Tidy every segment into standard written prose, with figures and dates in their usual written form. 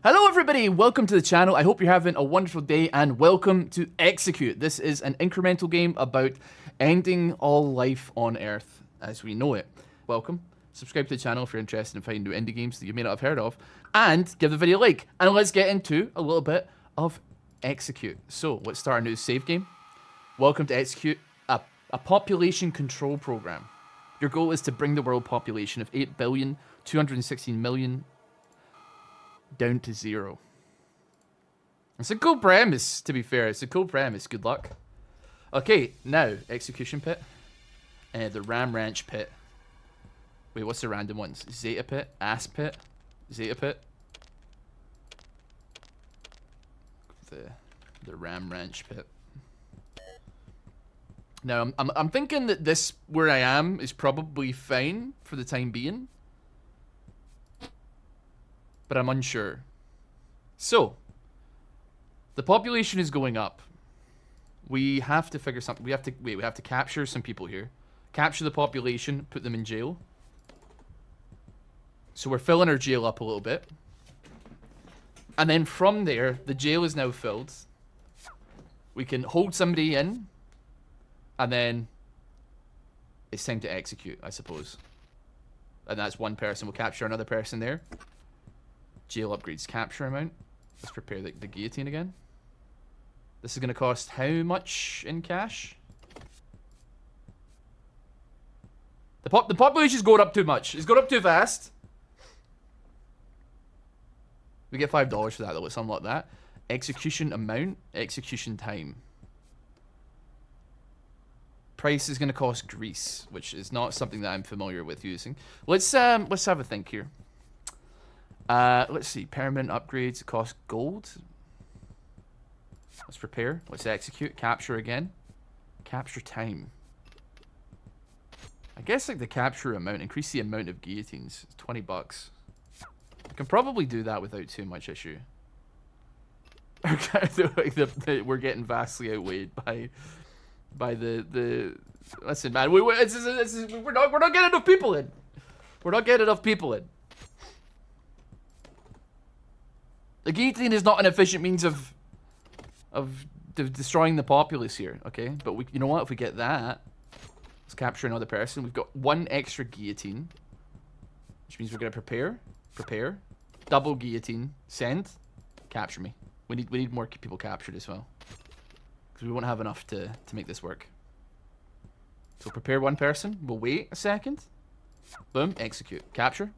Hello everybody, welcome to the channel. I hope you're having a wonderful day and welcome to Execute. This is an incremental game about ending all life on Earth as we know it. Welcome. Subscribe to the channel if you're interested in finding new indie games that you may not have heard of. And give the video a like. And let's get into a little bit of Execute. So, let's start a new save game. Welcome to Execute, a population control program. Your goal is to bring the world population of 8,216,000,000 down to 0. It's a cool premise, to be fair. It's a cool premise. Good luck. Okay, now, Execution Pit. The Ram Ranch Pit. Wait, what's the random ones? Zeta Pit, Ass Pit, Zeta Pit. The Ram Ranch Pit. Now, I'm thinking that this, where I am, is probably fine for the time being. But I'm unsure. So, the population is going up. We have to figure something. We have to capture some people here. Capture the population, put them in jail. So we're filling our jail up a little bit. And then from there, the jail is now filled. We can hold somebody in. And then it's time to execute, I suppose. And that's one person. We'll capture another person there. Jail upgrades capture amount. Let's prepare the guillotine again. This is going to cost how much in cash? The population's going up too much. It's going up too fast. We get $5 for that though. Let's unlock that. Execution amount. Execution time. Price is going to cost grease, which is not something that I'm familiar with using. Let's have a think here. Let's see. Permanent upgrades cost gold. Let's prepare. Let's execute. Capture again. Capture time. I guess like the capture amount. Increase the amount of guillotines. It's $20. I can probably do that without too much issue. We're getting vastly outweighed by the. Listen, man. We're not getting enough people in. We're not getting enough people in. The guillotine is not an efficient means of destroying the populace here, okay? But you know what? If we get that, let's capture another person. We've got one extra guillotine, which means we're gonna prepare, double guillotine, send, capture me. We need more people captured as well, because we won't have enough to make this work. So prepare one person. We'll wait a second. Boom, execute, capture.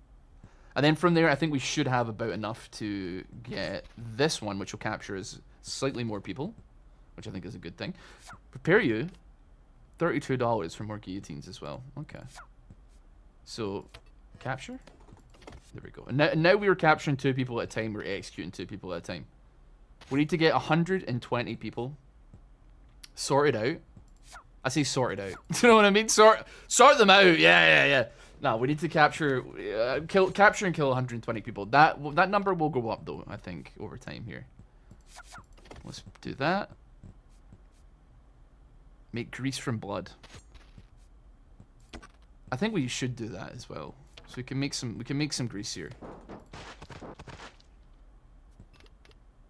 And then from there, I think we should have about enough to get this one, which will capture as slightly more people, which I think is a good thing. Prepare you. $32 for more guillotines as well. Okay. So, capture. There we go. And now we are capturing 2 people at a time. We're executing 2 people at a time. We need to get 120 people sorted out. I say sorted out. Do you know what I mean? Sort them out. Yeah. No, we need to capture and kill 120 people. That number will go up though, I think, over time here. Let's do that. Make grease from blood. I think we should do that as well. So we can make some grease here.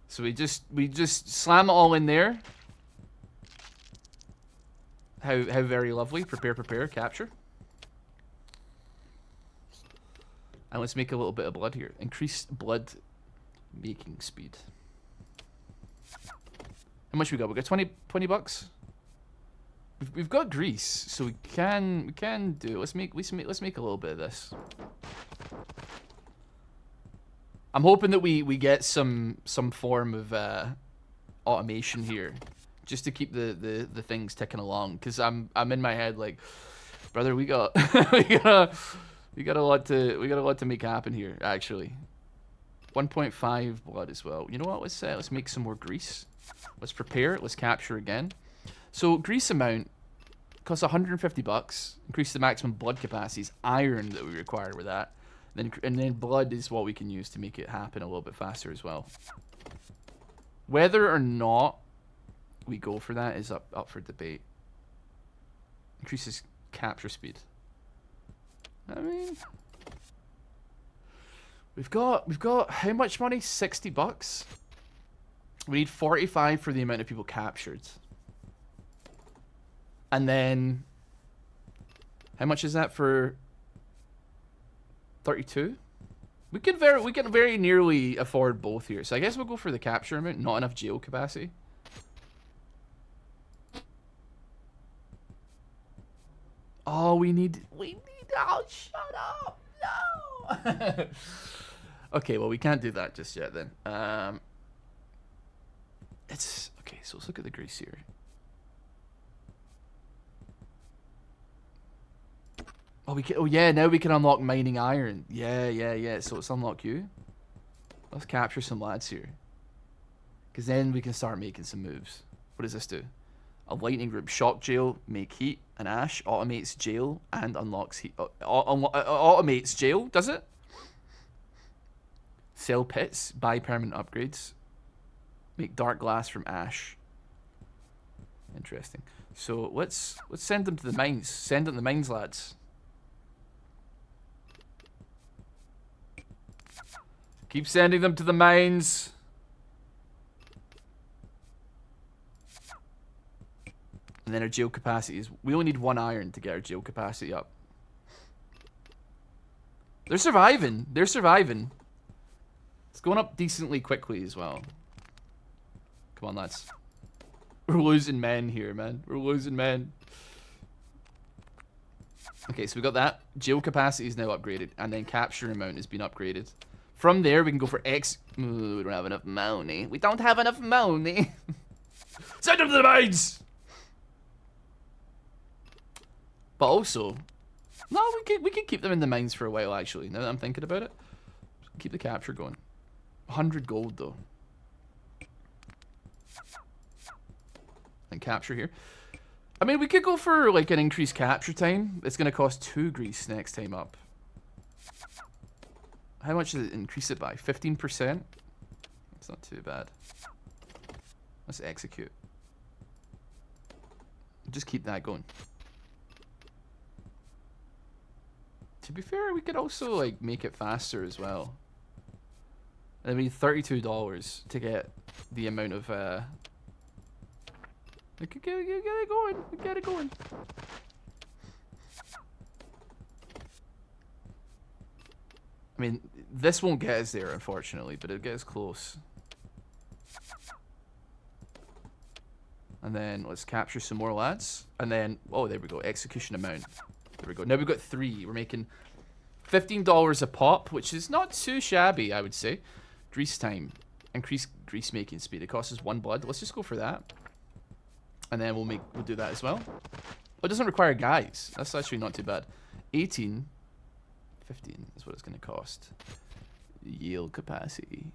So we just slam it all in there. How very lovely. Prepare, capture. And let's make a little bit of blood here. Increase blood making speed. How much we got? We got 20 bucks. We've got grease, so we can do. Let's make a little bit of this. I'm hoping that we get some form of automation here, just to keep the things ticking along. Cause I'm in my head like, brother, we got we got a lot to make happen here, actually. 1.5 blood as well. You know what? Let's make some more grease. Let's prepare. Let's capture again. So grease amount costs 150 bucks. Increase the maximum blood capacity. Is iron that we require with that. And then blood is what we can use to make it happen a little bit faster as well. Whether or not we go for that is up for debate. Increases capture speed. I mean, We've got how much money? 60 bucks. We need 45 for the amount of people captured. And then how much is that for 32? We can very nearly afford both here. So I guess we'll go for the capture amount, not enough jail capacity. Oh, we need oh, shut up. No. Okay, well we can't do that just yet then. It's okay, so let's look at the grease here. Oh, oh yeah, now we can unlock mining iron. Yeah. So let's unlock you. Let's capture some lads here. Because then we can start making some moves. What does this do? A lightning group, shock jail, make heat, and ash, automates jail, and unlocks heat. Automates jail, does it? Sell pits, buy permanent upgrades. Make dark glass from ash. Interesting. So let's send them to the mines. Send them to the mines, lads. Keep sending them to the mines. And then our jail capacity is... We only need 1 iron to get our jail capacity up. They're surviving. They're surviving. It's going up decently quickly as well. Come on, lads. We're losing men here, man. We're losing men. Okay, so we got that. Jail capacity is now upgraded. And then capture amount has been upgraded. From there, we can go for X... Ooh, we don't have enough money. We don't have enough money. Send them to the mines! But also... No, we can keep them in the mines for a while, actually. Now that I'm thinking about it. Keep the capture going. 100 gold, though. And capture here. I mean, we could go for, like, an increased capture time. It's going to cost 2 grease next time up. How much does it increase it by? 15%? It's not too bad. Let's execute. Just keep that going. To be fair, we could also, like, make it faster as well. I mean, $32 to get the amount of, we could get it going. We get it going. I mean, this won't get us there, unfortunately, but it'll get us close. And then let's capture some more lads. And then, oh, there we go. Execution amount. There we go. Now we've got 3. We're making $15 a pop, which is not too shabby, I would say. Grease time. Increase grease making speed. It costs us 1 blood. Let's just go for that. And then we'll do that as well. Oh, it doesn't require guys. That's actually not too bad. 18. 15 is what it's going to cost. Yield capacity.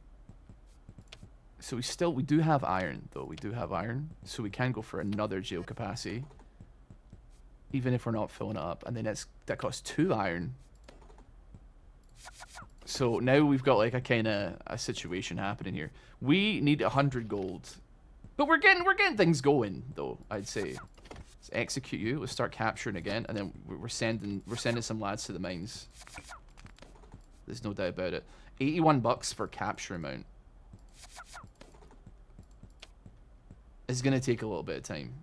So we do have iron, though. We do have iron. So we can go for another jail capacity. Even if we're not filling it up. And then that costs 2 iron. So now we've got like a kind of a situation happening here. We need 100 gold. But we're getting things going, though, I'd say. Let's execute you. Let's start capturing again. And then we're sending some lads to the mines. There's no doubt about it. 81 bucks for capture amount. It's gonna take a little bit of time.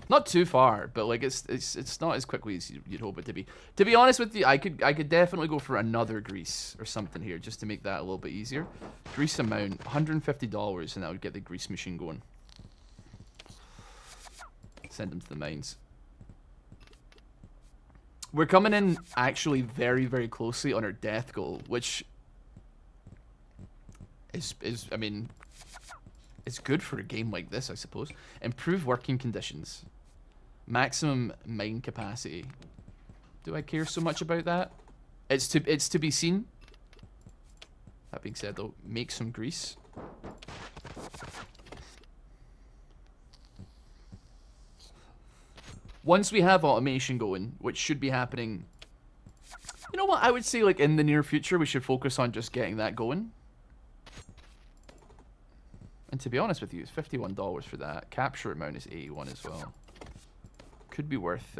Not too far, but like it's not as quickly as you'd hope it to be. To be honest with you, I could definitely go for another grease or something here just to make that a little bit easier. Grease amount, $150, and that would get the grease machine going. Send them to the mines. We're coming in actually very, very closely on our death goal, which is I mean, it's good for a game like this, I suppose. Improve working conditions. Maximum mine capacity. Do I care so much about that? It's to be seen. That being said, though, make some grease. Once we have automation going, which should be happening, you know what? I would say, like, in the near future, we should focus on just getting that going. And to be honest with you, it's $51 for that. Capture amount is 81 as well. Could be worth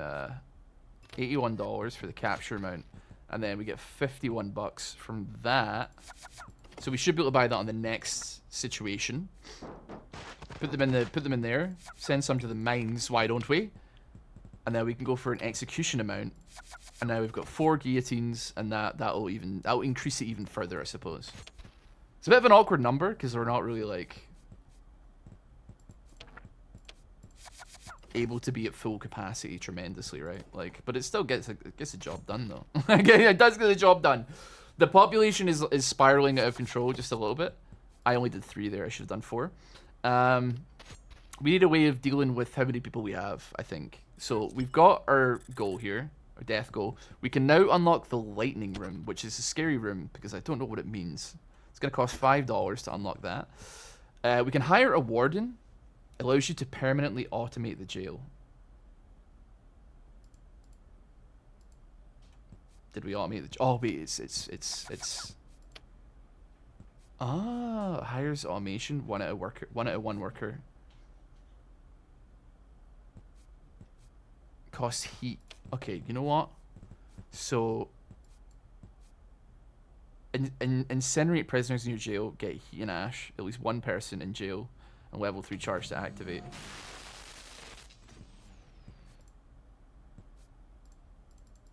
$81 for the capture amount. And then we get 51 bucks from that. So we should be able to buy that on the next situation. Put them in there. Send some to the mines, why don't we? And then we can go for an execution amount. And now we've got 4 guillotines, and that'll increase it even further, I suppose. It's a bit of an awkward number because we're not really like able to be at full capacity tremendously, right? Like, but it still gets the job done though. It does get the job done. The population is spiraling out of control just a little bit. I only did 3 there. I should have done 4. We need a way of dealing with how many people we have, I think. So we've got our goal here, our death goal. We can now unlock the lightning room, which is a scary room because I don't know what it means. It's going to cost $5 to unlock that. We can hire a warden. Allows you to permanently automate the jail. Did we automate the jail? Oh wait, it's hires automation, 1 out of 1 worker. Costs heat. Okay, you know what? So incinerate prisoners in your jail, get heat and ash. At least 1 person in jail. And level 3 charge to activate.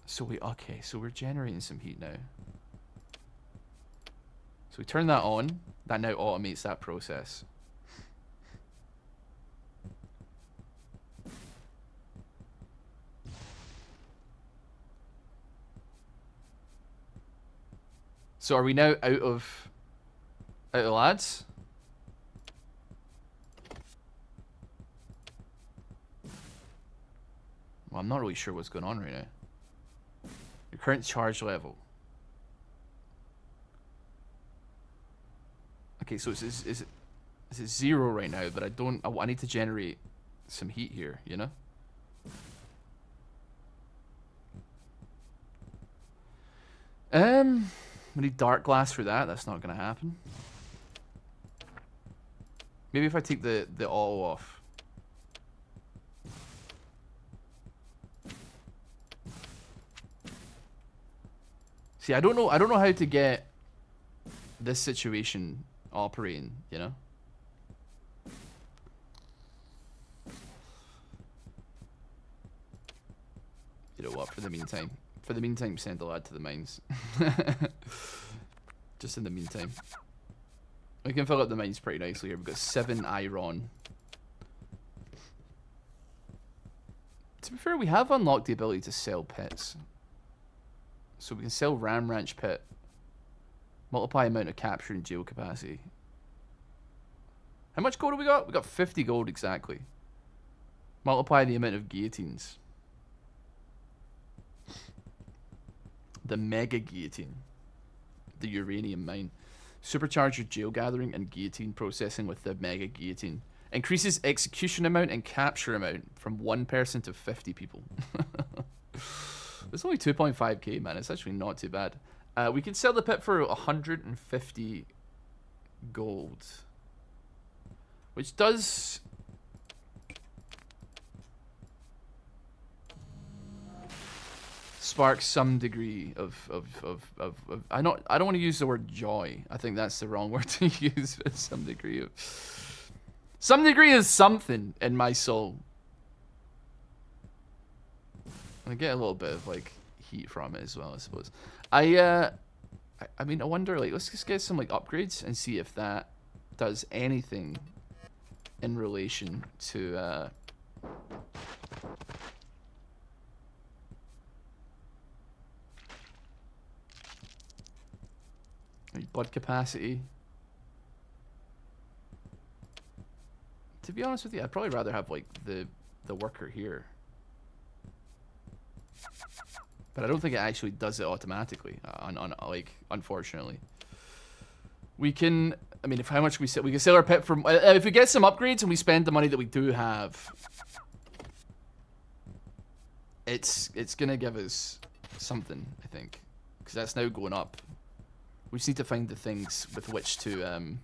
So so we're generating some heat now. So we turn that on. That now automates that process. So are we now out of lads? Well, I'm not really sure what's going on right now. Your current charge level. Okay, so is it 0 right now? But I need to generate some heat here, you know? We need dark glass for that. That's not gonna happen. Maybe if I take the auto off. See, I don't know how to get this situation operating, you know? You know what, for the meantime, send a lad to the mines. Just in the meantime. We can fill up the mines pretty nicely here. We've got 7 iron. To be fair, we have unlocked the ability to sell pits. So we can sell Ram Ranch Pit. Multiply amount of capture and jail capacity. How much gold have we got? We got 50 gold exactly. Multiply the amount of guillotines. The mega guillotine. The uranium mine. Supercharge your jail gathering and guillotine processing with the mega guillotine. Increases execution amount and capture amount from 1 person to 50 people. It's only 2.5k, man. It's actually not too bad. We can sell the pit for 150 gold. Which does... spark some degree of I don't want to use the word joy. I think that's the wrong word to use, but some degree of something in my soul. I get a little bit of like heat from it as well, I suppose. I mean, I wonder, like, let's just get some like upgrades and see if that does anything in relation to blood capacity. To be honest with you, I'd probably rather have like the worker here. But I don't think it actually does it automatically. Unfortunately, we can. I mean, how much we can sell our pet for. If we get some upgrades and we spend the money that we do have, it's gonna give us something, I think, because that's now going up. We just need to find the things with which to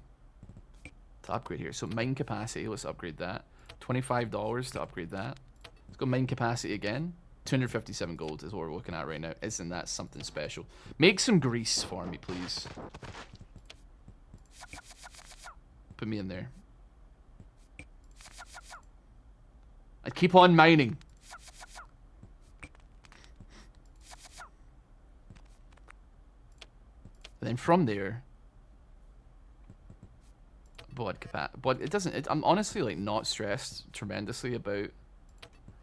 upgrade here. So mine capacity, let's upgrade that. $25 to upgrade that. Let's go mine capacity again. 257 gold is what we're looking at right now. Isn't that something special? Make some grease for me, please. Put me in there. I'd keep on mining. And then from there, blood capacity. But it doesn't. I'm honestly like not stressed tremendously about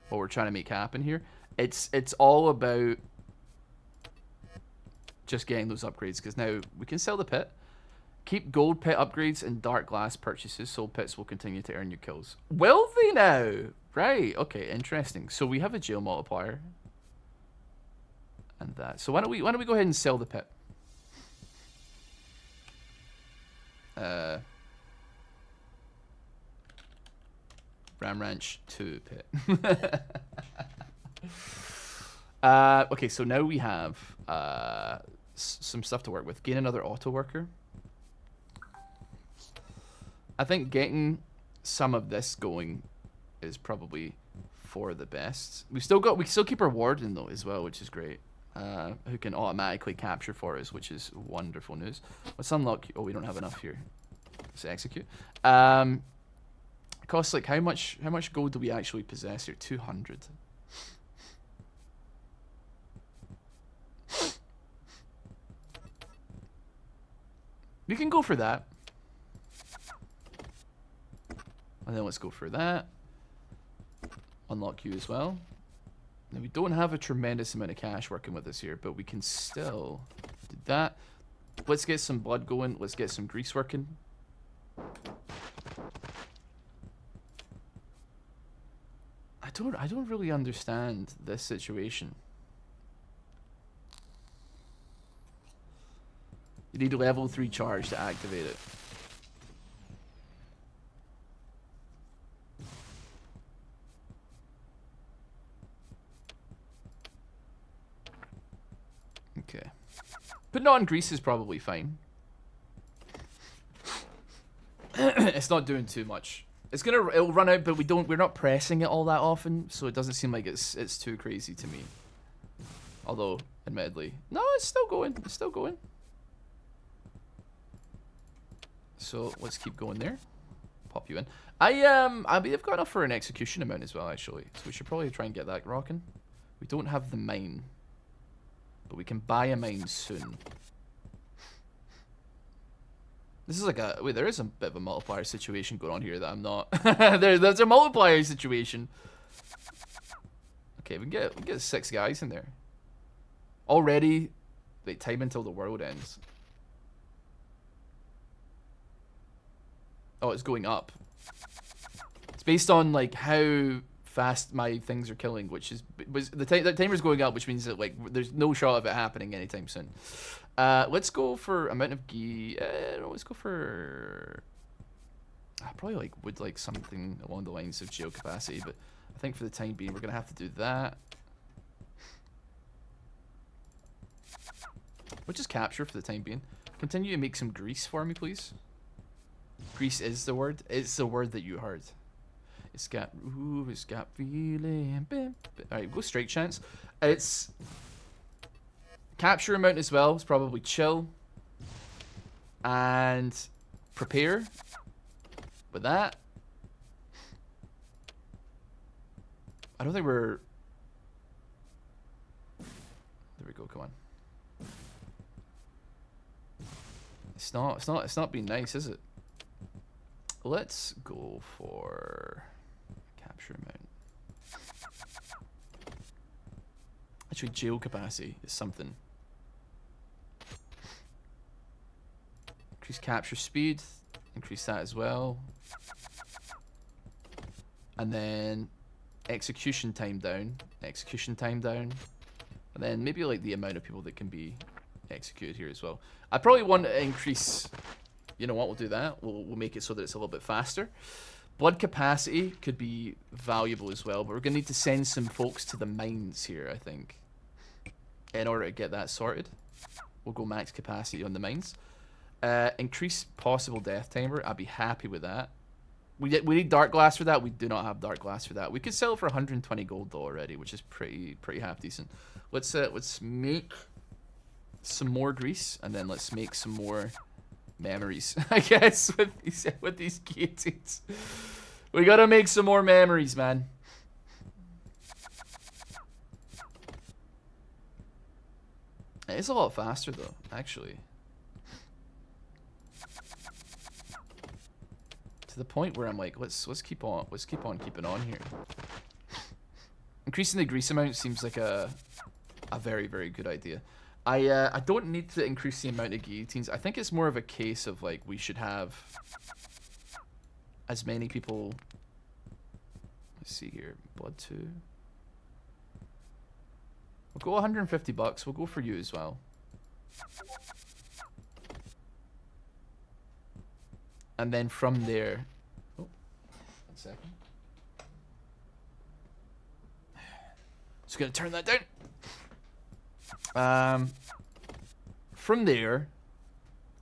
what we're trying to make happen here. It's all about just getting those upgrades, because now we can sell the pit. Keep gold pit upgrades and dark glass purchases. Soul pits will continue to earn you kills. Will they now? Right. Okay. Interesting. So we have a jail multiplier, and that. So why don't we go ahead and sell the pit? Ram Ranch 2 pit. Okay, so now we have some stuff to work with. Gain another auto worker. I think getting some of this going is probably for the best. We still keep our warden though as well, which is great. Who can automatically capture for us, which is wonderful news. Let's unlock. Oh, we don't have enough here. Let's execute. It costs like how much gold do we actually possess here? 200. We can go for that. And then let's go for that. Unlock you as well. Now we don't have a tremendous amount of cash working with us here, but we can still do that. Let's get some blood going. Let's get some grease working. I don't really understand this situation. You need a level 3 charge to activate it. Okay. Putting on grease is probably fine. It's not doing too much. It'll run out, but we're not pressing it all that often, so it doesn't seem like it's too crazy to me. Although, admittedly, no, it's still going. It's still going. So let's keep going there. Pop you in. I've got enough for an execution amount as well, actually. So we should probably try and get that rocking. We don't have the mine, but we can buy a mine soon. This is like a... Wait, there is a bit of a multiplier situation going on here that I'm not... There's a multiplier situation. Okay, we can get 6 guys in there. Already, like, time until the world ends. Oh, it's going up. It's based on, like, how fast my things are killing, which is... The timer's going up, which means that, like, there's no shot of it happening anytime soon. Let's go for amount of ghee. No, let's go for... I probably would like something along the lines of geo capacity, but I think for the time being we're gonna have to do that. We'll just capture for the time being. Continue to make some grease for me, please. Grease is the word. It's the word that you heard. It's got feeling. Alright, go straight chance. It's... Capture amount as well is probably chill. And prepare with that. I don't think we're... There we go, come on. It's not being nice, is it? Let's go for capture amount. Actually, jail capacity is something. Increase capture speed. Increase that as well. And then execution time down. Execution time down. And then maybe like the amount of people that can be executed here as well. I probably want to increase... You know what, we'll do that. We'll make it so that it's a little bit faster. Blood capacity could be valuable as well, but we're going to need to send some folks to the mines here, I think, in order to get that sorted. We'll go max capacity on the mines. Increase possible death timer. I'd be happy with that. We need dark glass for that. We do not have dark glass for that. We could sell it for 120 gold though already, which is pretty half decent. Let's make some more grease, and then let's make some more memories. I guess with these guillotines, we gotta make some more memories, man. It's a lot faster though, actually. To the point where I'm like, let's keep on keeping on here. Increasing the grease amount seems like a very good idea. I don't need to increase the amount of guillotines. I think it's more of a case of like we should have as many people. Let's see here, blood 2. We'll go 150 bucks. We'll go for you as well. And then from there, oh, 1 second. Just gonna turn that down. From there,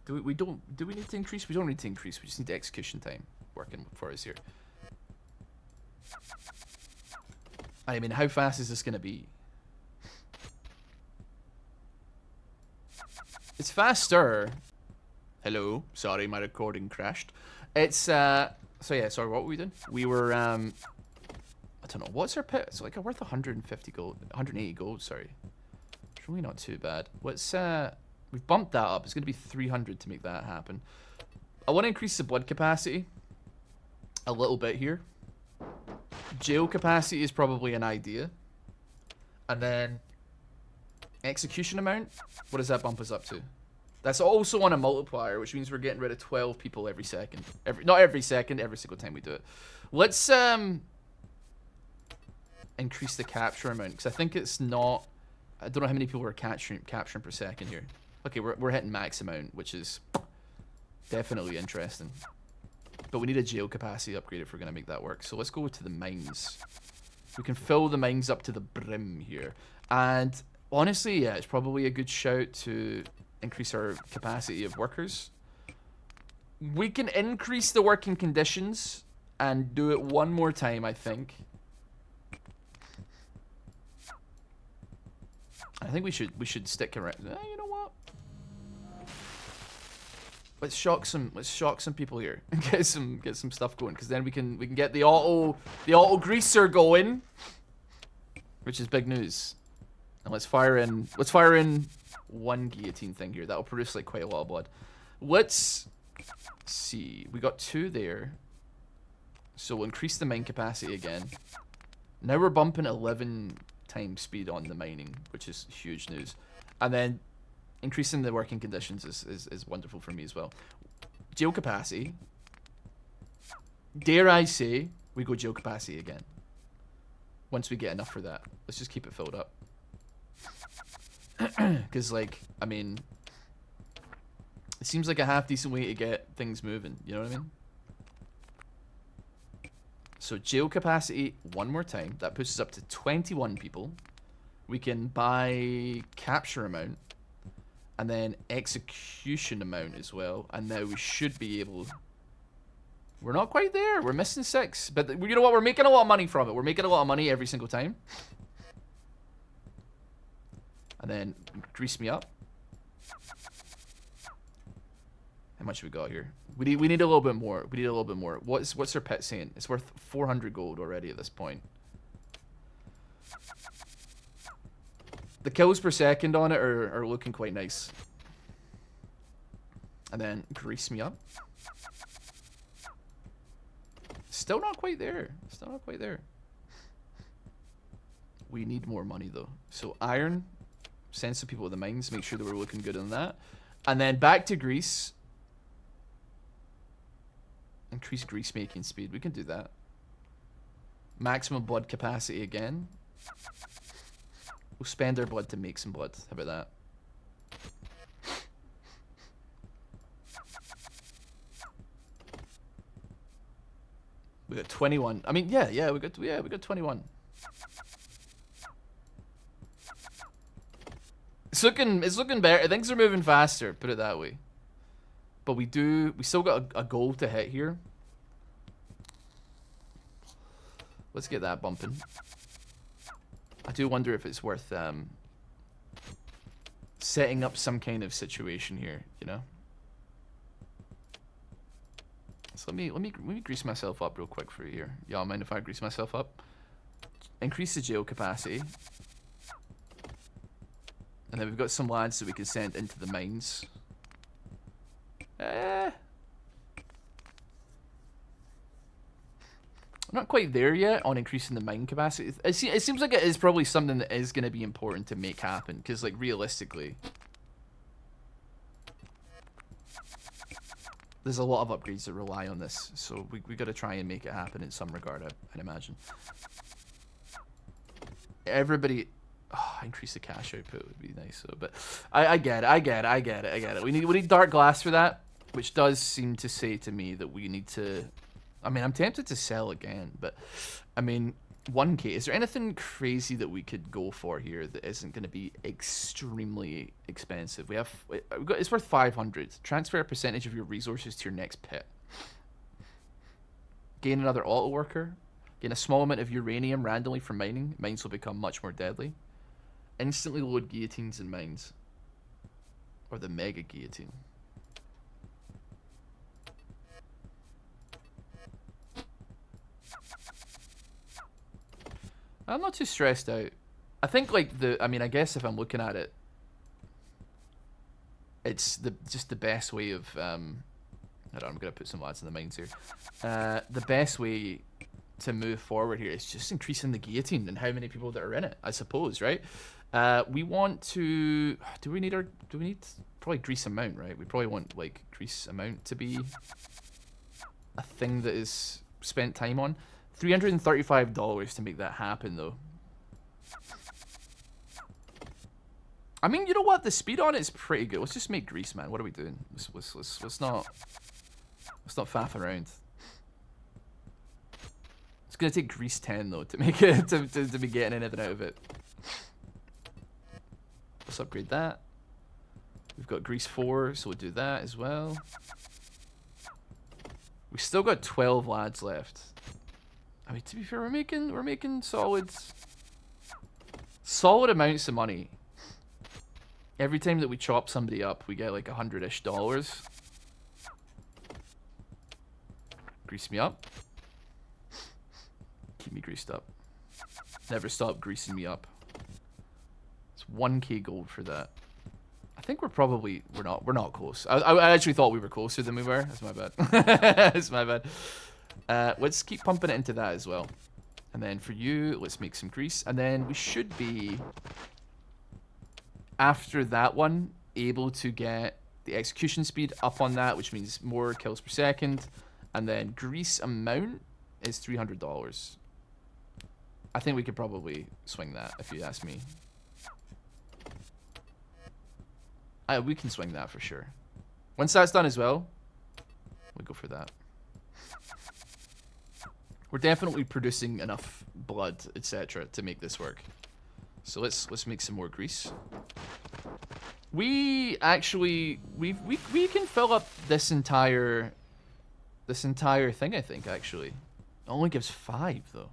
do we need to increase? We don't need to increase. We just need the execution time working for us here. I mean, how fast is this gonna be? It's faster. Hello, sorry, my recording crashed. It's so yeah, sorry, what were we doing? We were I don't know, what's our pit? It's like worth 150 gold, 180 gold, sorry. It's really not too bad. Let's we've bumped that up. It's gonna be 300 to make that happen. I want to increase the blood capacity a little bit here. Jail capacity is probably an idea. And then execution amount, what does that bump us up to? That's also on a multiplier, which means we're getting rid of 12 people every second. Not every second, every single time we do it. Let's increase the capture amount, because I think it's not... I don't know how many people we're capturing per second here. Okay, we're hitting max amount, which is definitely interesting. But we need a jail capacity upgrade if we're going to make that work. So let's go to the mines. We can fill the mines up to the brim here. And honestly, yeah, it's probably a good shout to increase our capacity of workers. We can increase the working conditions and do it one more time, I think. I think we should stick around. You know what? Let's shock some people here and get some stuff going, because then we can get the auto greaser going, which is big news. And let's fire in one guillotine thing here. That'll produce like quite a lot of blood. Let's see. We got 2 there. So we'll increase the mine capacity again. Now we're bumping 11 times speed on the mining, which is huge news. And then increasing the working conditions is wonderful for me as well. Jail capacity. Dare I say, we go jail capacity again. Once we get enough for that. Let's just keep it filled up. Because, like, I mean, it seems like a half decent way to get things moving. You know what I mean? So jail capacity one more time. That pushes us up to 21 people. We can buy capture amount. And then execution amount as well. And now we should be able... We're not quite there. We're missing 6. But you know what? We're making a lot of money from it. We're making a lot of money every single time. And then grease me up. How much have we got here? We need a little bit more. We need a little bit more. What's our pet saying? It's worth 400 gold already at this point. The kills per second on it are looking quite nice. And then grease me up. Still not quite there. Still not quite there. We need more money though. So iron. Send some people to the mines. Make sure that we're looking good on that. And then back to grease. Increase grease making speed. We can do that. Maximum blood capacity again. We'll spend our blood to make some blood. How about that? We got 21. I mean, yeah, we got 21. It's looking better. Things are moving faster, put it that way. But we still got a goal to hit here. Let's get that bumping. I do wonder if it's worth setting up some kind of situation here, you know. So let me grease myself up real quick for you here. Y'all mind if I grease myself up? Increase the jail capacity. And then we've got some lads that we can send into the mines. I'm not quite there yet on increasing the mine capacity. It seems like it is probably something that is going to be important to make happen. Because, like, realistically, there's a lot of upgrades that rely on this. So we got to try and make it happen in some regard, I'd imagine. Everybody... Oh, increase the cash output would be nice, though. But I get it. We need dark glass for that, which does seem to say to me that we need to... I mean, I'm tempted to sell again, but I mean, 1K. Is there anything crazy that we could go for here that isn't going to be extremely expensive? We've got, it's worth 500. Transfer a percentage of your resources to your next pit. Gain another auto worker. Gain a small amount of uranium randomly from mining. Mines will become much more deadly. Instantly load guillotines in mines. Or the mega guillotine. I'm not too stressed out. I think like I mean, I guess if I'm looking at it, it's just the best way of hold on, I'm gonna put some lads in the mines here. The best way to move forward here is just increasing the guillotine and how many people that are in it, I suppose, right? We want to do we need probably grease amount, right? We probably want like grease amount to be a thing that is spent time on. $335 to make that happen, though. I mean, you know what? The speed on it is pretty good. Let's just make grease, man. What are we doing? Let's not faff around. It's gonna take grease 10 though to make it to be getting anything out of it. Let's upgrade that. We've got grease 4, so we'll do that as well. We still got 12 lads left. I mean, to be fair, we're making solid amounts of money. Every time that we chop somebody up, we get like $100-ish. Grease me up. Keep me greased up. Never stop greasing me up. It's 1K gold for that. I think we're not close. I actually thought we were closer than we were. That's my bad. That's my bad. Let's keep pumping it into that as well. And then for you, let's make some grease. And then we should be, after that one, able to get the execution speed up on that, which means more kills per second. And then grease amount is $300. I think we could probably swing that, if you ask me. We can swing that for sure. Once that's done as well, we'll go for that. We're definitely producing enough blood, etc., to make this work. So let's make some more grease. We actually we can fill up this entire thing, I think, actually. It only gives 5 though.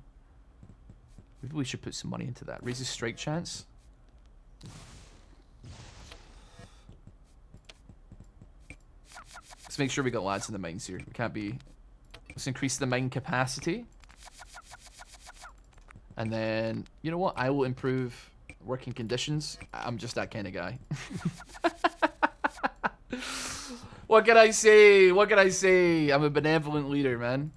Maybe we should put some money into that. Raises strike chance. Let's make sure we got lads in the mines here. We can't be... Let's increase the mine capacity. And then, you know what? I will improve working conditions. I'm just that kind of guy. What can I say? What can I say? I'm a benevolent leader, man.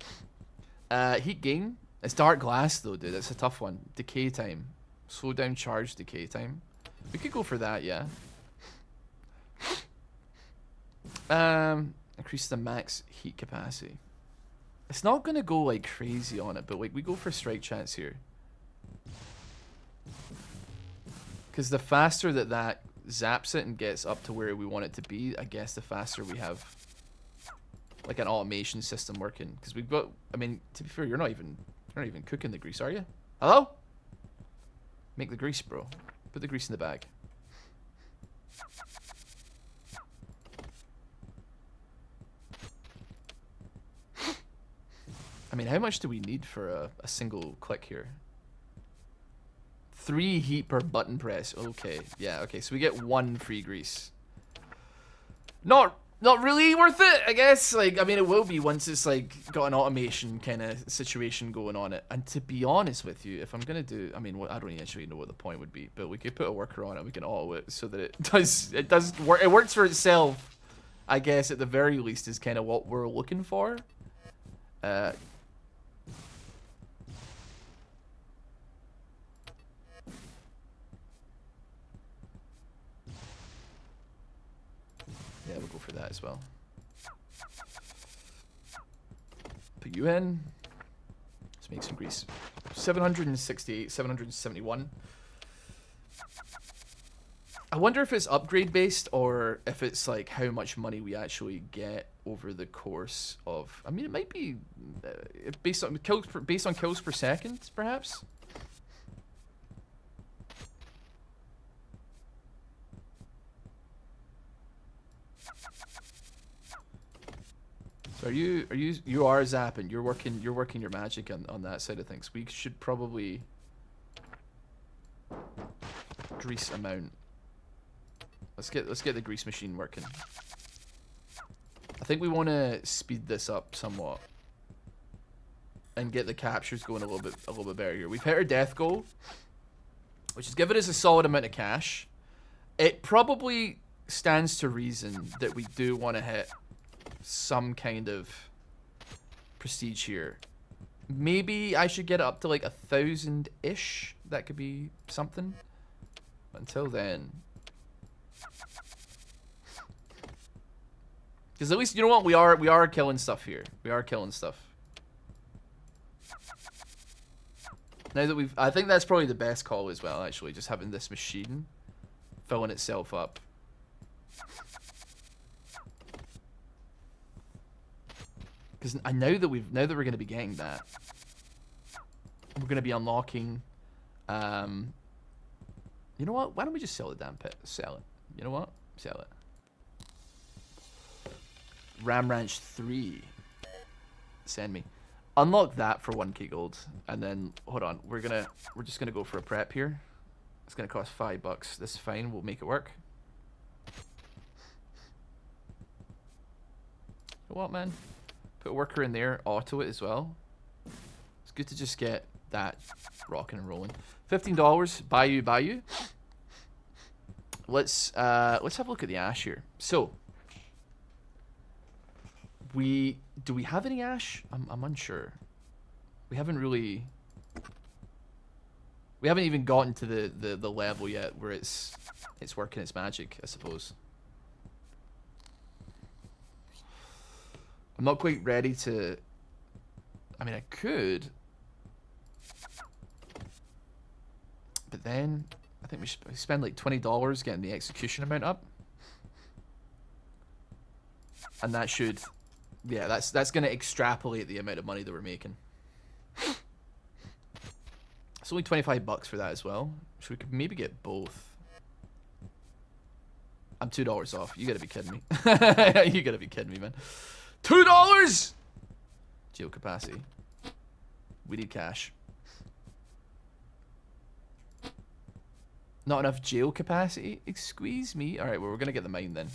Heat gain. It's dark glass, though, dude. It's a tough one. Decay time. Slow down charge decay time. We could go for that, yeah. Increase the max heat capacity. It's not gonna go like crazy on it, but like we go for strike chance here. Because the faster that zaps it and gets up to where we want it to be, I guess the faster we have like an automation system working. Because we've got, I mean, to be fair, you're not even cooking the grease, are you? Hello? Make the grease, bro. Put the grease in the bag. I mean, how much do we need for a single click here? 3 heat per button press. Okay, yeah, okay. So we get 1 free grease. Not really worth it, I guess. Like, I mean, it will be once it's like got an automation kind of situation going on it. And to be honest with you, if I'm gonna do, I mean, I don't actually know what the point would be, but we could put a worker on it. We can auto it so that it does work. It works for itself, I guess. At the very least, is kind of what we're looking for. Yeah, we'll go for that as well. Put you in. Let's make some grease. 768, 771. I wonder if it's upgrade based or if it's like how much money we actually get over the course of. I mean, it might be based on kills per second, perhaps. So you are zapping. You're working your magic on that side of things. We should probably grease amount. Let's get the grease machine working. I think we want to speed this up somewhat and get the captures going a little bit better here. We've hit our death goal, which has given us a solid amount of cash. It probably stands to reason that we do want to hit some kind of prestige here. Maybe I should get it up to like 1,000-ish. That could be something. But until then, because at least, you know what, we are killing stuff here. We are killing stuff. Now that I think that's probably the best call as well, actually, just having this machine filling itself up. Because now that we're going to be getting that, we're going to be unlocking. You know what? Why don't we just sell the damn pit? Sell it. You know what? Sell it. Ram Ranch 3. Send me. Unlock that for 1k gold, and then hold on. We're just gonna go for a prep here. It's gonna cost $5. This is fine. We'll make it work. You know what, man? Put a worker in there, auto it as well. It's good to just get that rocking and rolling. $15, Bayou. Let's have a look at the ash here. So, do we have any ash? I'm unsure. We haven't even gotten to the level yet where it's working its magic, I suppose. I'm not quite ready to. I mean, I could, but then I think we should spend like $20 getting the execution amount up, and that should, yeah, that's gonna extrapolate the amount of money that we're making. It's only $25 for that as well, so we could maybe get both. I'm $2 off. You gotta be kidding me. You gotta be kidding me, man. $2! Geo capacity. We need cash. Not enough jail capacity? Excuse me. Alright, well, we're gonna get the mine then.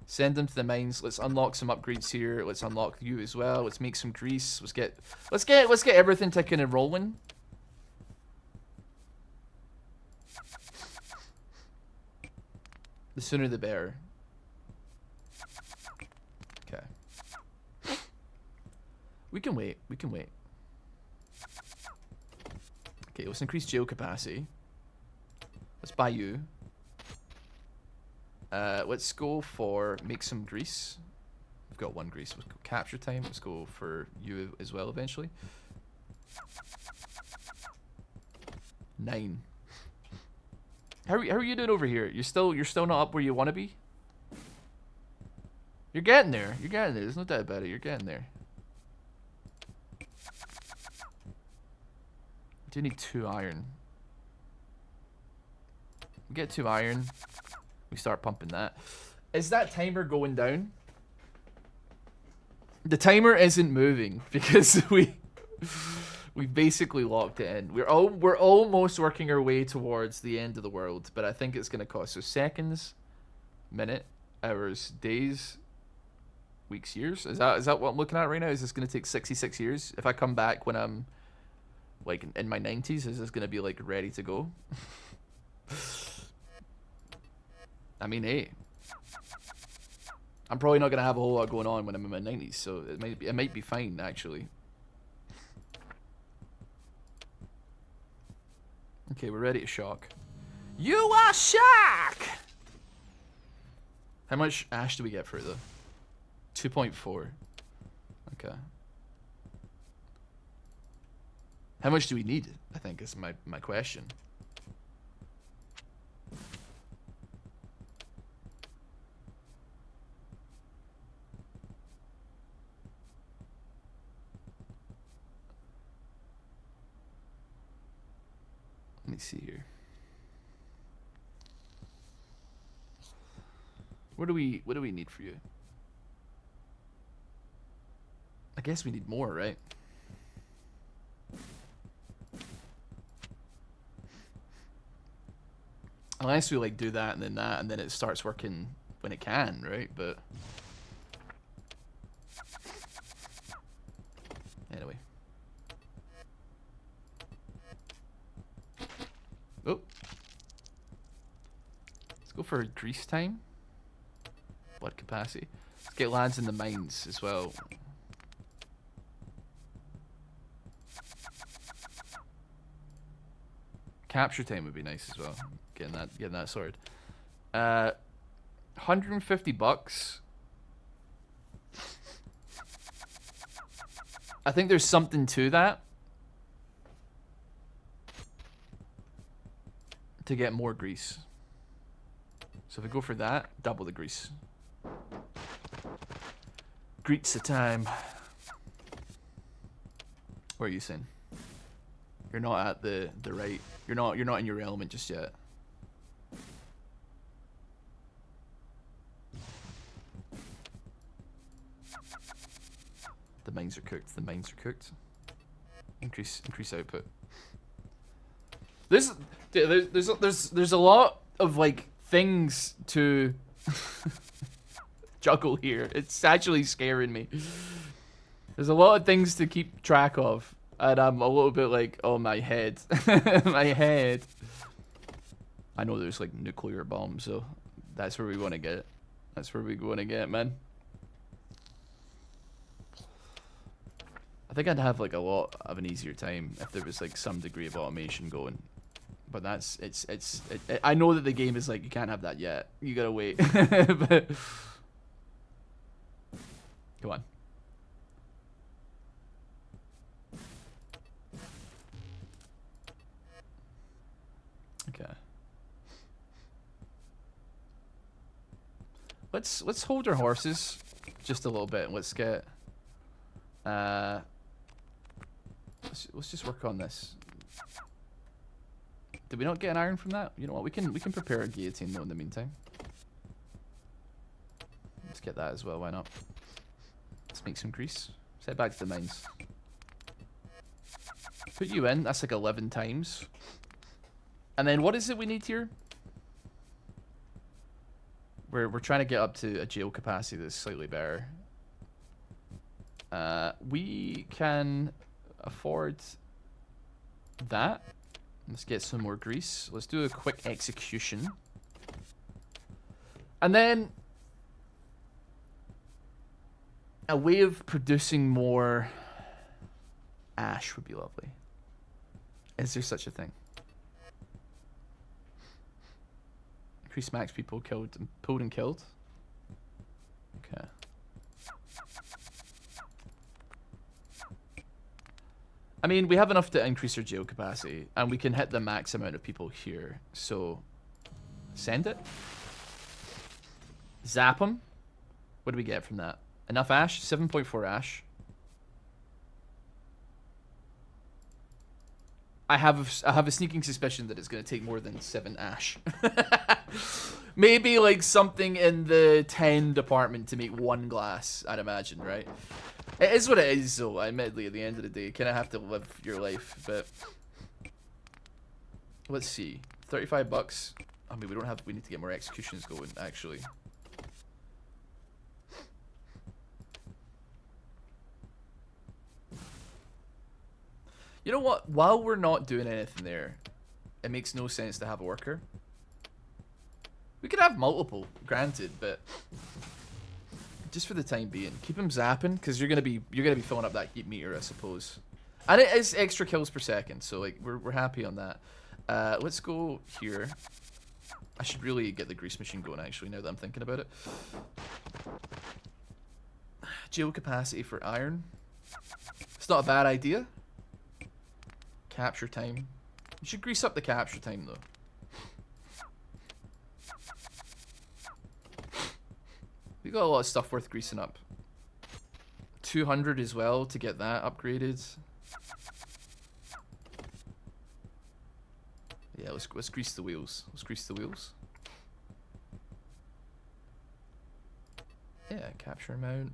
Send them to the mines. Let's unlock some upgrades here. Let's unlock you as well. Let's make some grease. Let's get everything ticking and rolling. The sooner the better. Okay. We can wait. We can wait. Okay, let's increase jail capacity. Let's buy you. Let's go for make some grease. We've got 1 grease. Let's go capture time. Let's go for you as well eventually. 9. How are you doing over here? You're still not up where you want to be? You're getting there. You're getting there. There's no doubt about it. You're getting there. We do need 2 iron. We get 2 iron. We start pumping that. Is that timer going down? The timer isn't moving because we basically locked it in. We're almost working our way towards the end of the world, but I think it's gonna cost us seconds, minute, hours, days, weeks, years. Is that what I'm looking at right now? Is this gonna take 66 years? If I come back when I'm like in my 90s, is this gonna be like ready to go? I mean, hey, I'm probably not gonna have a whole lot going on when I'm in my 90s, so it might be fine actually. Okay, we're ready to shock. You are shock! How much ash do we get for it though? 2.4. Okay. How much do we need? I think is my question. Let me see here. What do we need for you? I guess we need more, right? Unless we like do that and then it starts working when it can, right? But anyway. Oh. Let's go for grease time. Blood capacity. Let's get lads in the mines as well. Capture time would be nice as well. Getting that sorted. 150 bucks. I think there's something to that. To get more grease. So if we go for that, double the grease. Greets the time. Where are you saying? You're not at the right. You're not in your element just yet. The mines are cooked. The mines are cooked. Increase output. There's a lot of like things to juggle here. It's actually scaring me. There's a lot of things to keep track of, and I'm a little bit like, oh my head, my head. I know there's like nuclear bombs, so that's where we want to get. That's where we want to get, man. I think I'd have like a lot of an easier time if there was like some degree of automation going. But that's I know that the game is like you can't have that yet. You gotta wait. But come on. Okay. Let's hold our horses just a little bit and let's get let's just work on this. Did we not get an iron from that? You know what? We can prepare a guillotine though in the meantime. Let's get that as well. Why not? Let's make some grease. Let's head back to the mines. Put you in. That's like 11 times. And then what is it we need here? We're trying to get up to a jail capacity that's slightly better. We can afford that. Let's get some more grease. Let's do a quick execution. And then a way of producing more ash would be lovely. Is there such a thing? Increase max people pulled and killed. Okay. I mean, we have enough to increase our jail capacity, and we can hit the max amount of people here. So, send it. Zap them. What do we get from that? Enough ash? 7.4 ash. I have a sneaking suspicion that it's going to take more than 7 ash. Maybe like something in the 10 department to make 1 glass, I'd imagine, right? It is what it is, though. Admittedly, at the end of the day, you kind of have to live your life. But let's see, 35 bucks. I mean, we don't have. We need to get more executions going, actually. You know what? While we're not doing anything there, it makes no sense to have a worker. We could have multiple, granted, but just for the time being, keep him zapping because you're gonna be filling up that heat meter, I suppose. And it is extra kills per second, so like we're happy on that. Let's go here. I should really get the grease machine going actually. Now that I'm thinking about it, geo capacity for iron. It's not a bad idea. Capture time. You should grease up the capture time though. We got a lot of stuff worth greasing up. 200 as well to get that upgraded. Yeah, let's grease the wheels. Let's grease the wheels. Yeah, capture amount.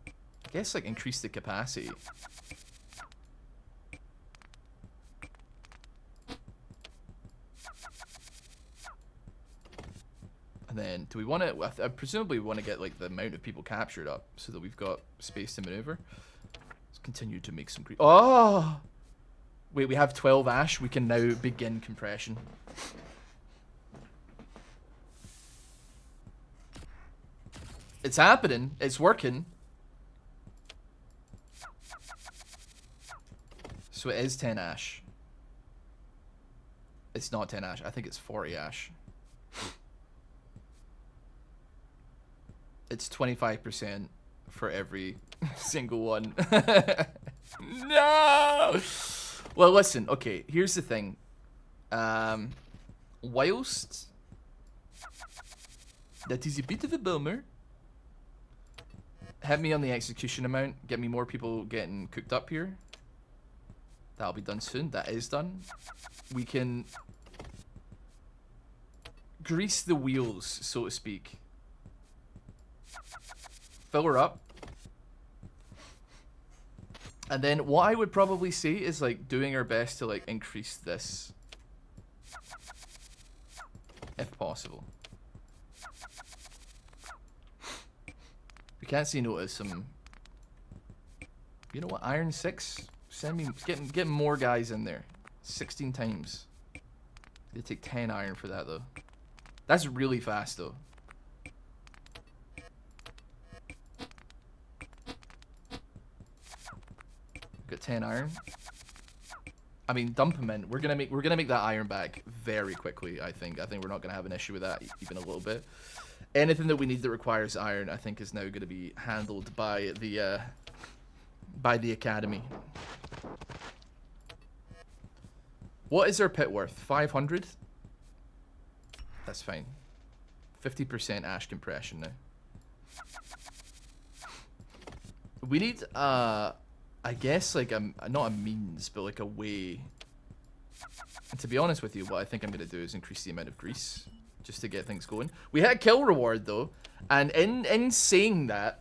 I guess like increase the capacity. And then, do we want to? I presumably want to get like the amount of people captured up so that we've got space to maneuver. Let's continue to make some. Oh, wait, we have 12 ash. We can now begin compression. It's happening. It's working. So it is 10 ash. It's not 10 ash. I think it's 40 ash. It's 25% for every single one. No! Well, listen. Okay, here's the thing. Whilst that is a bit of a bummer, hit me on the execution amount. Get me more people getting cooked up here. That'll be done soon. That is done. We can grease the wheels, so to speak. Fill her up. And then what I would probably say is like doing our best to like increase this. If possible. We can't say no to some. You know what? Iron 6? Send me, get more guys in there. 16 times. It'll take 10 iron for that though. That's really fast though. Got 10 iron. I mean, dump them in. We're gonna make that iron back very quickly. I think we're not gonna have an issue with that even a little bit. Anything that we need that requires iron, I think, is now gonna be handled by the academy. What is our pit worth? 500. That's fine. 50% ash compression now. We need I guess like not a means, but like a way. And to be honest with you, what I think I'm gonna do is increase the amount of grease just to get things going. We had a kill reward though, and in saying that,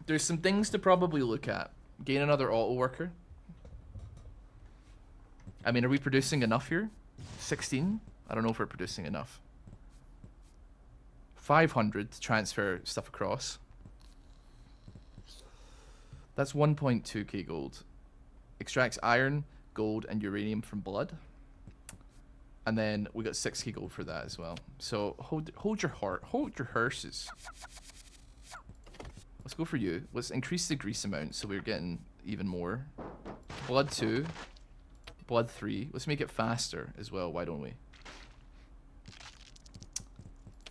there's some things to probably look at. Gain another auto worker. I mean, are we producing enough here? 16? I don't know if we're producing enough. 500 to transfer stuff across. That's 1.2k gold. Extracts iron, gold, and uranium from blood. And then we got 6k gold for that as well. So hold your heart. Hold your horses. Let's go for you. Let's increase the grease amount so we're getting even more. Blood 2. Blood 3. Let's make it faster as well. Why don't we?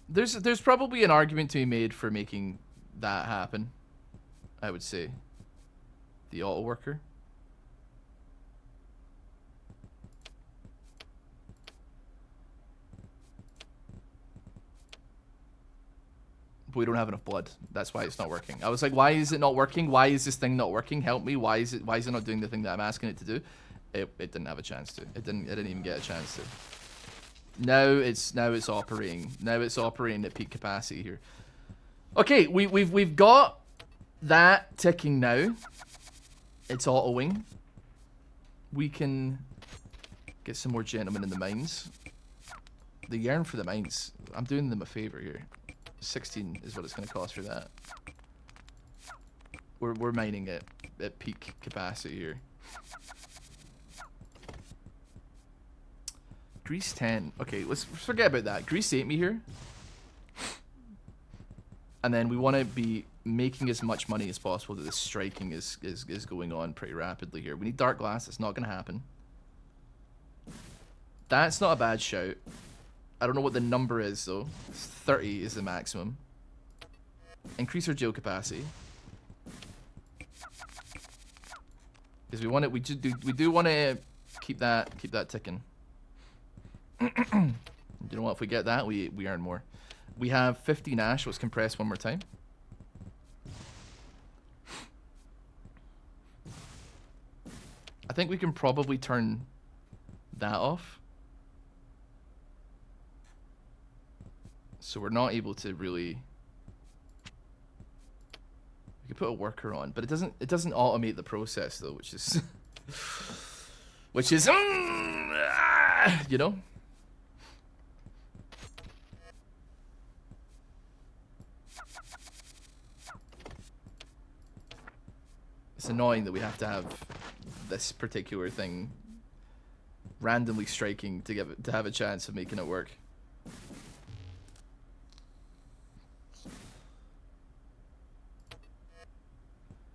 There's probably an argument to be made for making that happen. I would say. The auto worker. But we don't have enough blood. That's why it's not working. I was like, why is it not working? Why is this thing not working? Help me. Why is it not doing the thing that I'm asking it to do? It didn't have a chance to. It didn't even get a chance to. Now it's operating. Now it's operating at peak capacity here. Okay, we've got that ticking now. It's autoing. We can get some more gentlemen in the mines. The yarn for the mines. I'm doing them a favor here. 16 is what it's going to cost for that. We're mining it at peak capacity here. Grease 10. Okay, let's forget about that. Grease 8 me here. And then we want to be making as much money as possible that this striking is going on pretty rapidly here. We need dark glass. That's not going to happen. That's not a bad shout. I don't know what the number is though. 30 is the maximum. Increase our jail capacity. Because we want it. We do want to keep that ticking. You know what? If we get that, we earn more. We have 15 ash. Let's compress one more time. I think we can probably turn that off. So we're not able to really. We could put a worker on, but it doesn't automate the process though, which is you know. It's annoying that we have to have this particular thing randomly striking to have a chance of making it work.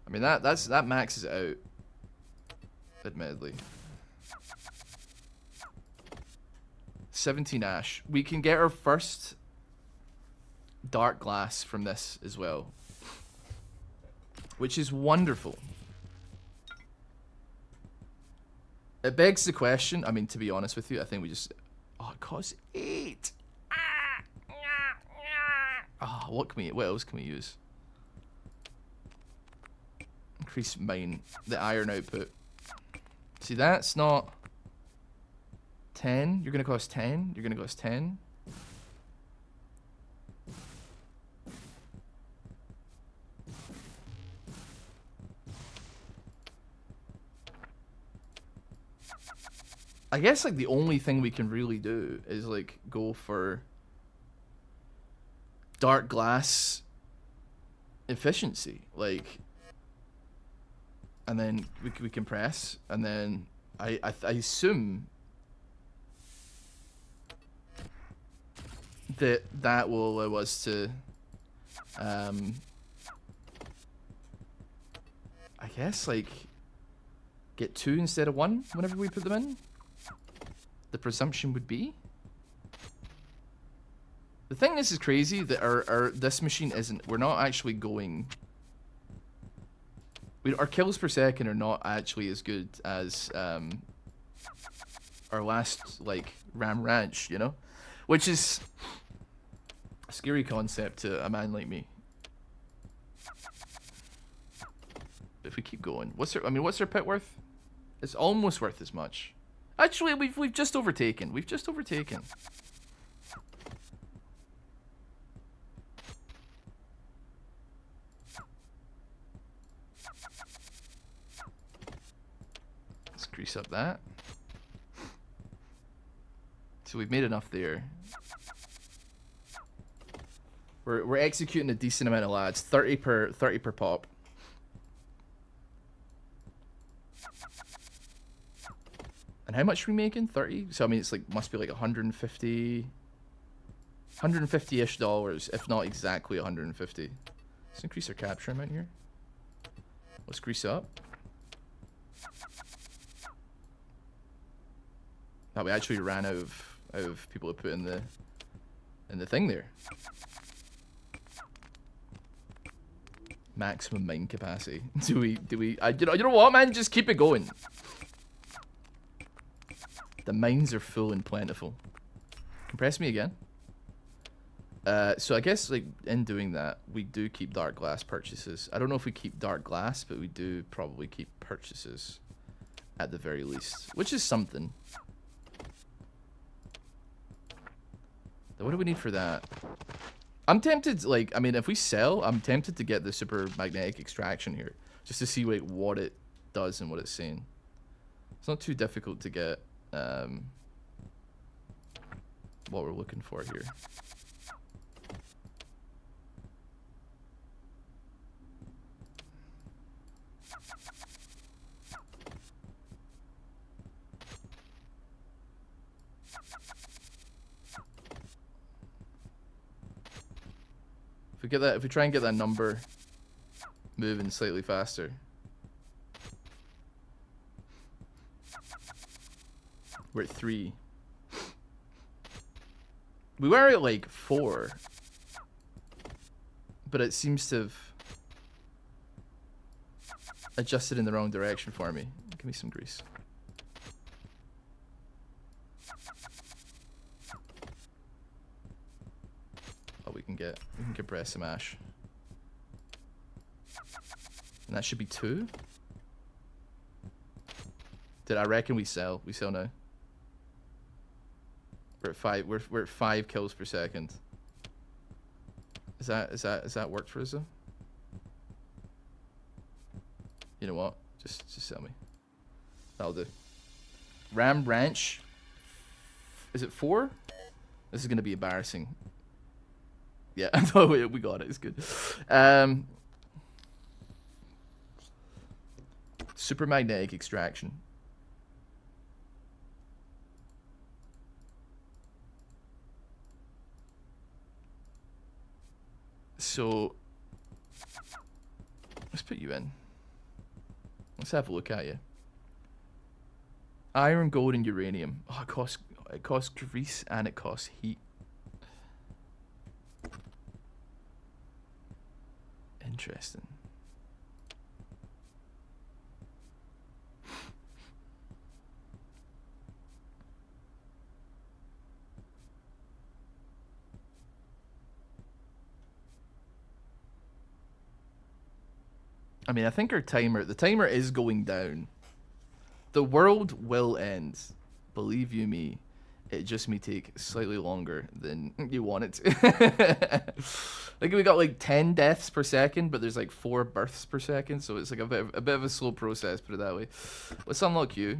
I mean that maxes it out, admittedly. 17 ash. We can get our first dark glass from this as well, which is wonderful. It begs the question. I mean, to be honest with you, I think we just. Oh, it costs 8. Ah, what else can we use? Increase mine, the iron output. See, that's not 10. You're gonna cost 10. You're gonna cost 10. I guess like the only thing we can really do is like go for dark glass efficiency, like. And then we compress, and then I assume that will allow us to, I guess like get 2 instead of 1 whenever we put them in. The presumption would be. The thing is crazy that our this machine isn't. We're not actually going. Our kills per second are not actually as good as our last like Ram Ranch, you know, which is a scary concept to a man like me. If we keep going, what's our pit worth? It's almost worth as much. Actually, we've just overtaken. We've just overtaken. Grease up that. So we've made enough there. We're executing a decent amount of lads. 30 per pop. And how much are we making? 30? So I mean it's like must be like 150-ish dollars, if not exactly 150. Let's increase our capture amount here. Let's grease up. Oh, we actually ran out of people to put in the thing there. Maximum mine capacity. Do we? You know what, man? Just keep it going. The mines are full and plentiful. Compress me again. So I guess like in doing that, we do keep dark glass purchases. I don't know if we keep dark glass, but we do probably keep purchases at the very least, which is something. What do we need for that? I'm tempted, like, I mean, if we sell, I'm tempted to get the super magnetic extraction here, just to see like what it does and what it's saying. It's not too difficult to get what we're looking for here. If we get that, if we try and get that number moving slightly faster. We're at 3. We were at like 4. But it seems to have adjusted in the wrong direction for me. Give me some grease. Oh, we can get breast some ash. And that should be 2. Did I reckon we sell? We sell now. We're at 5. We're at 5 kills per second. Is that worked for us though? You know what? Just sell me. That'll do. Ram Ranch. Is it 4? This is gonna be embarrassing. Yeah, no, we got it. It's good. Super magnetic extraction. So let's put you in. Let's have a look at you. Iron, gold, and uranium. Oh, it costs grease and it costs heat. Interesting. I mean, I think our the timer is going down. The world will end. Believe you me. It just may take slightly longer than you want it to. Like we got like 10 deaths per second, but there's like 4 births per second, so it's like a bit of a slow process, put it that way. Let's unlock you,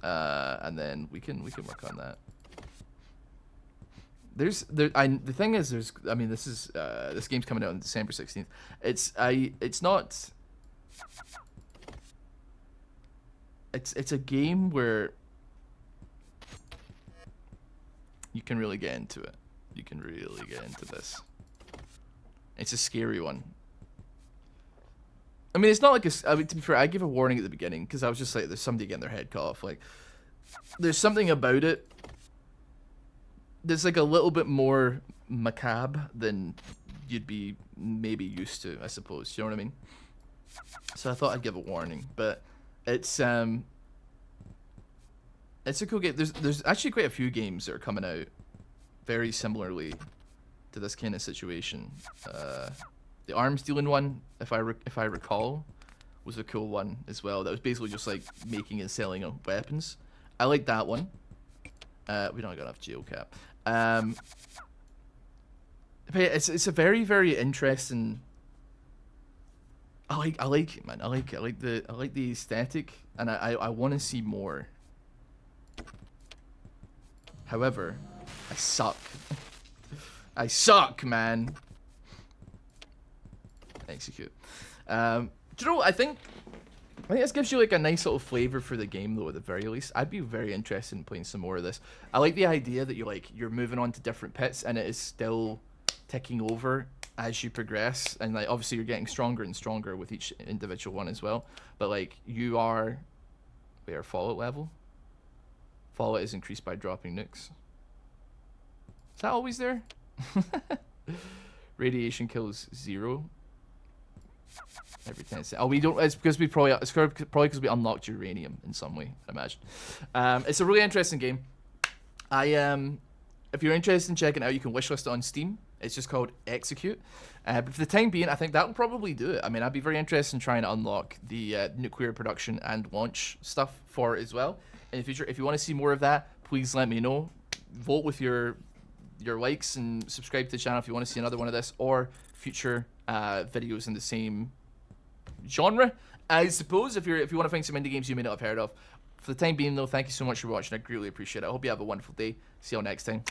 and then we can work on that. The thing is, I mean, this game's coming out on December 16th. It's not. It's a game where you can really get into it. You can really get into this. It's a scary one. I mean, it's not like I mean, to be fair, I give a warning at the beginning because I was just like, there's somebody getting their head cut off. Like, there's something about it. There's like a little bit more macabre than you'd be maybe used to, I suppose. You know what I mean? So I thought I'd give a warning, but it's a cool game. There's actually quite a few games that are coming out very similarly to this kind of situation. The arms dealing one, if I recall, was a cool one as well. That was basically just like making and selling of weapons. I like that one. We don't got enough geocap. But it's a very, very interesting. I like it, man. I like the aesthetic, and I want to see more. However, I suck. I suck, man. Execute. Do you know what? I think this gives you like a nice little flavor for the game, though. At the very least, I'd be very interested in playing some more of this. I like the idea that you're moving on to different pits, and it is still ticking over as you progress, and like obviously you're getting stronger and stronger with each individual one as well. But like you are, where fallout level? Fallout is increased by dropping nukes. Is that always there? Radiation kills 0 every 10 seconds. Oh, we don't. It's because probably because we unlocked uranium in some way, I imagine. It's a really interesting game. If you're interested in checking it out, you can wishlist it on Steam. It's just called Execute. But for the time being, I think that will probably do it. I mean, I'd be very interested in trying to unlock the nuclear production and launch stuff for it as well. In the future, if you want to see more of that, please let me know. Vote with your likes and subscribe to the channel if you want to see another one of this or future videos in the same genre. I suppose if you want to find some indie games you may not have heard of. For the time being, though, thank you so much for watching. I greatly appreciate it. I hope you have a wonderful day. See you all next time.